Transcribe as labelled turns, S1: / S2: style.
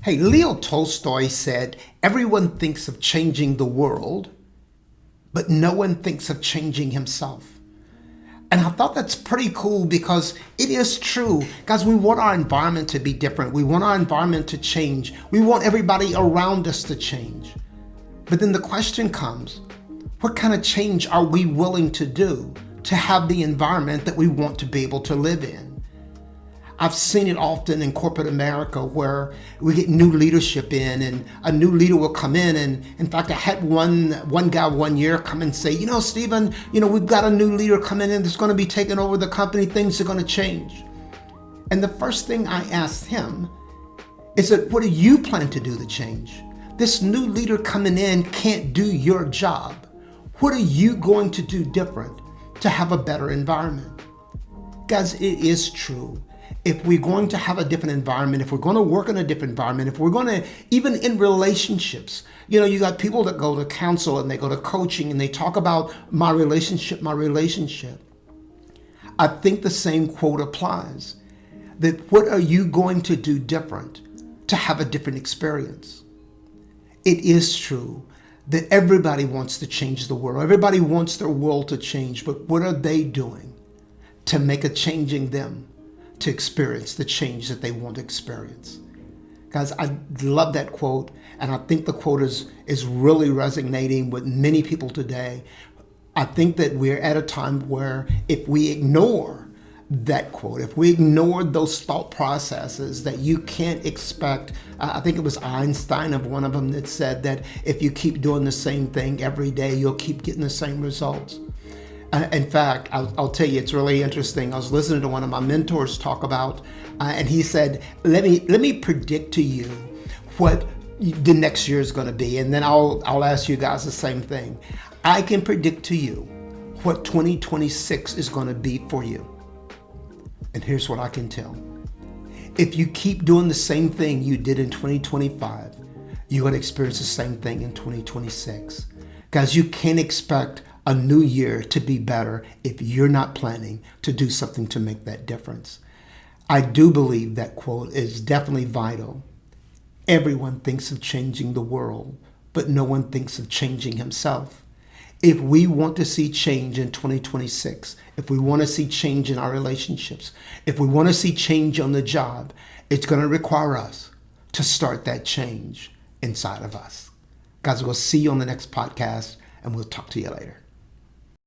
S1: Hey, Leo Tolstoy said, everyone thinks of changing the world, but no one thinks of changing himself. And I thought that's pretty cool because it is true. Guys, we want our environment to be different. We want our environment to change. We want everybody around us to change. But then the question comes, what kind of change are we willing to do to have the environment that we want to be able to live in? I've seen it often in corporate America where we get new leadership in and a new leader will come in. And in fact, I had one guy one year come and say, Stephen, we've got a new leader coming in that's going to be taking over the company. Things are going to change. And the first thing I asked him is that, what do you plan to do to change? This new leader coming in can't do your job. What are you going to do different to have a better environment? Guys, it is true. If we're going to have a different environment, if we're going to work in a different environment, if we're going to, even in relationships, you got people that go to counsel and they go to coaching and they talk about my relationship. I think the same quote applies, that what are you going to do different to have a different experience? It is true that everybody wants to change the world. Everybody wants their world to change, but what are they doing to make a change in them to experience the change that they want to experience? Guys, I love that quote, and I think the quote is really resonating with many people today. I think that we're at a time where if we ignore that quote, if we ignore those thought processes, that you can't expect, I think it was Einstein of one of them that said that if you keep doing the same thing every day, you'll keep getting the same results. In fact, I'll tell you, it's really interesting. I was listening to one of my mentors talk about, and he said, let me predict to you what the next year is going to be. And then I'll ask you guys the same thing. I can predict to you what 2026 is going to be for you. And here's what I can tell. If you keep doing the same thing you did in 2025, you're going to experience the same thing in 2026. Guys, you can't expect a new year to be better if you're not planning to do something to make that difference. I do believe that quote is definitely vital. Everyone thinks of changing the world, but no one thinks of changing himself. If we want to see change in 2026, if we want to see change in our relationships, if we want to see change on the job, it's going to require us to start that change inside of us. Guys, we'll see you on the next podcast, and we'll talk to you later.